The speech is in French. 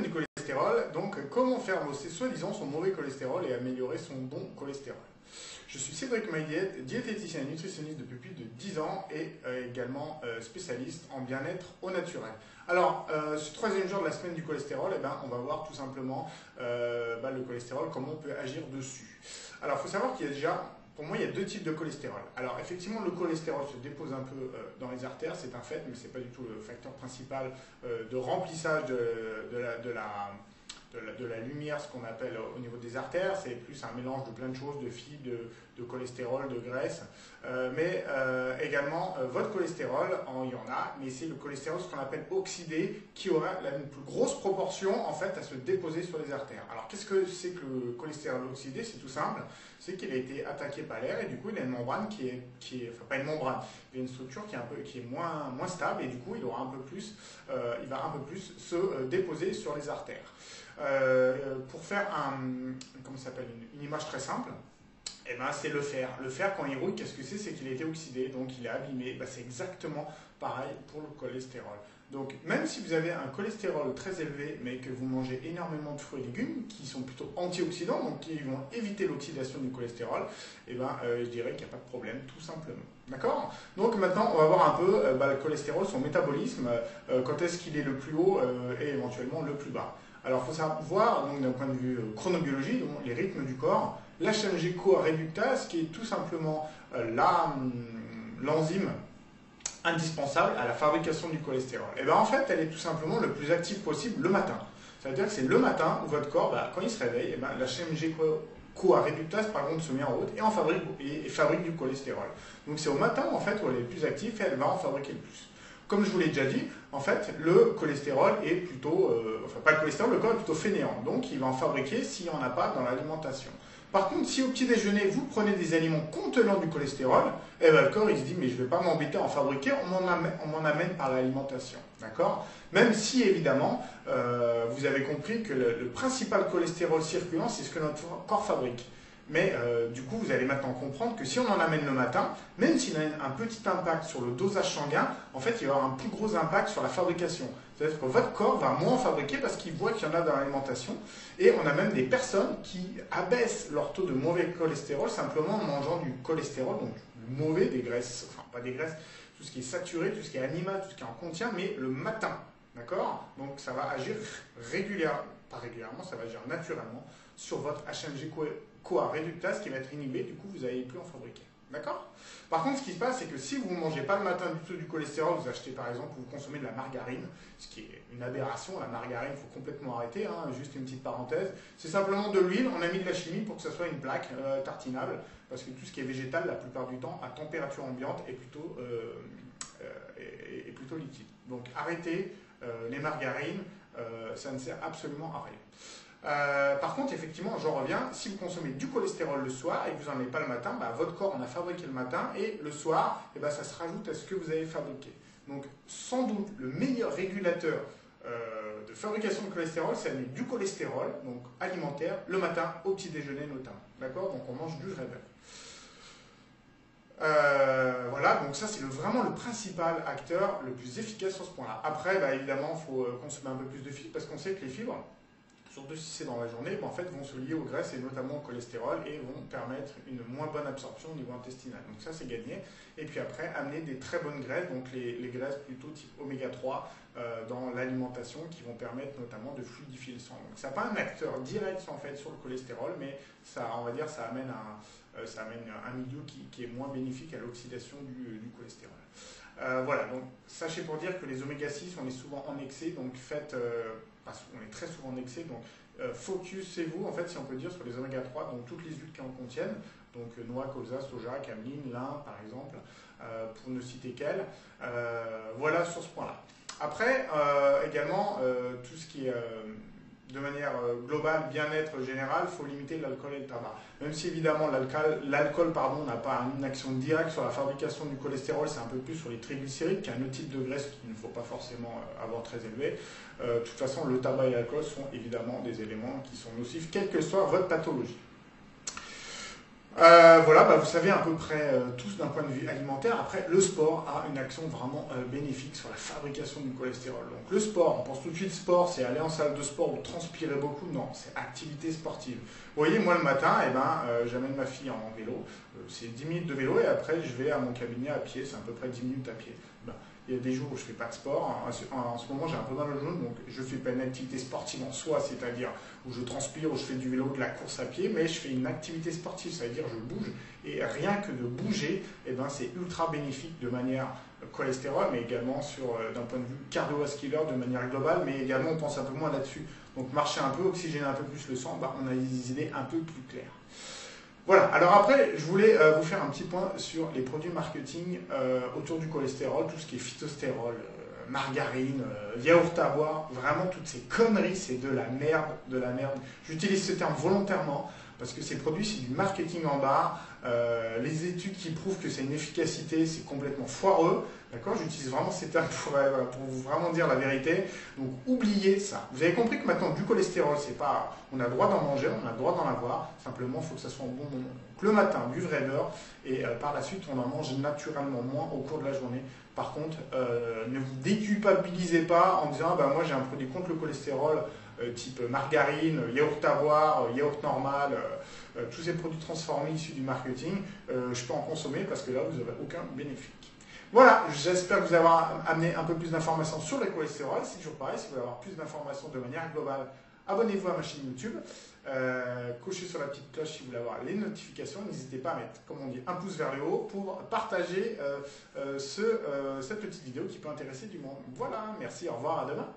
Du cholestérol, donc comment faire bosser soi-disant son mauvais cholestérol et améliorer son bon cholestérol. Je suis Cédric Maillet, diététicien et nutritionniste depuis plus de 10 ans et également spécialiste en bien-être au naturel. Alors, ce troisième jour de la semaine du cholestérol, on va voir tout simplement le cholestérol, comment on peut agir dessus. Alors, il faut savoir qu'il y a déjà, pour moi, il y a deux types de cholestérol. Alors, effectivement, le cholestérol se dépose un peu dans les artères, c'est un fait, mais ce n'est pas du tout le facteur principal de remplissage de la lumière, ce qu'on appelle au niveau des artères. C'est plus un mélange de plein de choses, de fibres, de cholestérol, de graisse. Également, votre cholestérol, il y en a, mais c'est le cholestérol, ce qu'on appelle oxydé, qui aura une plus grosse proportion en fait à se déposer sur les artères. Alors, qu'est-ce que c'est que le cholestérol oxydé? C'est tout simple, c'est qu'il a été attaqué par l'air et du coup, il a une membrane enfin pas une membrane, il a une structure qui est moins stable et du coup, il va un peu plus se déposer sur les artères. Pour faire une image très simple, c'est le fer. Le fer, quand il rouille, qu'est-ce que c'est? C'est qu'il a été oxydé, donc il est abîmé. C'est exactement pareil pour le cholestérol. Donc, même si vous avez un cholestérol très élevé, mais que vous mangez énormément de fruits et légumes, qui sont plutôt antioxydants, donc qui vont éviter l'oxydation du cholestérol, je dirais qu'il n'y a pas de problème, tout simplement. D'accord? Donc maintenant, on va voir un peu le cholestérol, son métabolisme, quand est-ce qu'il est le plus haut et éventuellement le plus bas. Alors, il faut savoir, d'un point de vue chronobiologie, donc les rythmes du corps, l'HMG-CoA réductase, qui est tout simplement l'enzyme indispensable à la fabrication du cholestérol. En fait, elle est tout simplement le plus active possible le matin. C'est-à-dire que c'est le matin où votre corps, quand il se réveille, l'HMG-CoA réductase, par contre, se met en route et fabrique du cholestérol. Donc, c'est au matin, en fait, où elle est le plus active et elle va en fabriquer le plus. Comme je vous l'ai déjà dit, en fait, le cholestérol est plutôt, pas le cholestérol, le corps est plutôt fainéant. Donc, il va en fabriquer s'il n'y en a pas dans l'alimentation. Par contre, si au petit déjeuner, vous prenez des aliments contenant du cholestérol, le corps, il se dit, mais je ne vais pas m'embêter à en fabriquer, on m'en amène par l'alimentation. D'accord? Même si, évidemment, vous avez compris que le principal cholestérol circulant, c'est ce que notre corps fabrique. Mais du coup, vous allez maintenant comprendre que si on en amène le matin, même s'il a un petit impact sur le dosage sanguin, en fait, il va y avoir un plus gros impact sur la fabrication. C'est-à-dire que votre corps va moins fabriquer parce qu'il voit qu'il y en a dans l'alimentation. Et on a même des personnes qui abaissent leur taux de mauvais cholestérol simplement en mangeant du cholestérol, donc du mauvais, des graisses, enfin pas des graisses, tout ce qui est saturé, tout ce qui est animal, tout ce qui en contient, mais le matin. D'accord? Donc ça va agir pas régulièrement, ça va agir naturellement sur votre HMG-CoA réductase qui va être inhibé, du coup vous n'allez plus en fabriquer. D'accord? Par contre, ce qui se passe, c'est que si vous ne mangez pas le matin du tout du cholestérol, vous achetez par exemple, vous consommez de la margarine, ce qui est une aberration, la margarine, il faut complètement arrêter, juste une petite parenthèse. C'est simplement de l'huile, on a mis de la chimie pour que ça soit une plaque tartinable, parce que tout ce qui est végétal, la plupart du temps, à température ambiante, est plutôt liquide. Donc arrêtez les margarines, ça ne sert absolument à rien. Par contre, effectivement, j'en reviens, si vous consommez du cholestérol le soir et que vous n'en avez pas le matin, votre corps en a fabriqué le matin et le soir, ça se rajoute à ce que vous avez fabriqué. Donc, sans doute, le meilleur régulateur de fabrication de cholestérol, c'est du cholestérol, donc alimentaire, le matin, au petit déjeuner notamment. D'accord? Donc, on mange du réveil. Voilà, donc ça c'est vraiment le principal acteur le plus efficace sur ce point-là. Après, évidemment, il faut consommer un peu plus de fibres parce qu'on sait que les fibres, surtout si c'est dans la journée, en fait, vont se lier aux graisses et notamment au cholestérol et vont permettre une moins bonne absorption au niveau intestinal. Donc ça, c'est gagné. Et puis après, amener des très bonnes graisses, donc les graisses plutôt type oméga 3 dans l'alimentation qui vont permettre notamment de fluidifier le sang. Donc ça n'a pas un acteur direct en fait sur le cholestérol, mais ça, on va dire, ça amène un milieu qui est moins bénéfique à l'oxydation du cholestérol. Voilà, donc sachez pour dire que les oméga 6, on est souvent en excès, donc on est très souvent en excès, donc focusez-vous, en fait, si on peut dire, sur les oméga 3, donc toutes les huiles qui en contiennent, donc noix, colza, soja, cameline, lin, par exemple, pour ne citer qu'elles. Voilà sur ce point-là. Après, également, tout ce qui est de manière globale, bien-être général, il faut limiter l'alcool et le tabac. Même si évidemment l'alcool n'a pas une action directe sur la fabrication du cholestérol, c'est un peu plus sur les triglycérides, qui est un autre type de graisse qu'il ne faut pas forcément avoir très élevé. De toute façon, le tabac et l'alcool sont évidemment des éléments qui sont nocifs, quelle que soit votre pathologie. Voilà, vous savez à peu près tous d'un point de vue alimentaire. Après, le sport a une action vraiment bénéfique sur la fabrication du cholestérol. Donc le sport, on pense tout de suite sport, c'est aller en salle de sport ou transpirer beaucoup. Non, c'est activité sportive. Vous voyez, moi le matin, j'amène ma fille en vélo. C'est 10 minutes de vélo et après je vais à mon cabinet à pied, c'est à peu près 10 minutes à pied. Il y a des jours où je ne fais pas de sport. En ce moment, j'ai un peu mal au genou, donc je ne fais pas une activité sportive en soi, c'est-à-dire où je transpire, où je fais du vélo, de la course à pied, mais je fais une activité sportive, c'est-à-dire je bouge. Et rien que de bouger, c'est ultra bénéfique de manière cholestérol, mais également d'un point de vue cardiovasculaire, de manière globale, mais également on pense un peu moins là-dessus. Donc marcher un peu, oxygéner un peu plus le sang, on a des idées un peu plus claires. Voilà, alors après, je voulais vous faire un petit point sur les produits marketing autour du cholestérol, tout ce qui est phytostérol, margarine, yaourt à boire, vraiment toutes ces conneries, c'est de la merde, de la merde. J'utilise ce terme volontairement parce que ces produits, c'est du marketing en barre. Les études qui prouvent que c'est une efficacité, c'est complètement foireux. D'accord, j'utilise vraiment ces termes pour vous vraiment dire la vérité. Donc oubliez ça. Vous avez compris que maintenant, du cholestérol, c'est pas, on a le droit d'en manger, on a le droit d'en avoir. Simplement, il faut que ça soit au bon moment. Donc le matin, du vrai beurre, et par la suite, on en mange naturellement moins au cours de la journée. Par contre, ne vous déculpabilisez pas en disant moi j'ai un produit contre le cholestérol type margarine, yaourt à boire, yaourt normal, tous ces produits transformés issus du marketing, je peux en consommer parce que là vous n'aurez aucun bénéfice. Voilà, j'espère vous avoir amené un peu plus d'informations sur le cholestérol. C'est toujours pareil, si vous voulez avoir plus d'informations de manière globale, abonnez-vous à ma chaîne YouTube. Cochez sur la petite cloche si vous voulez avoir les notifications. N'hésitez pas à mettre, comme on dit, un pouce vers le haut pour partager cette petite vidéo qui peut intéresser du monde. Voilà, merci, au revoir, à demain.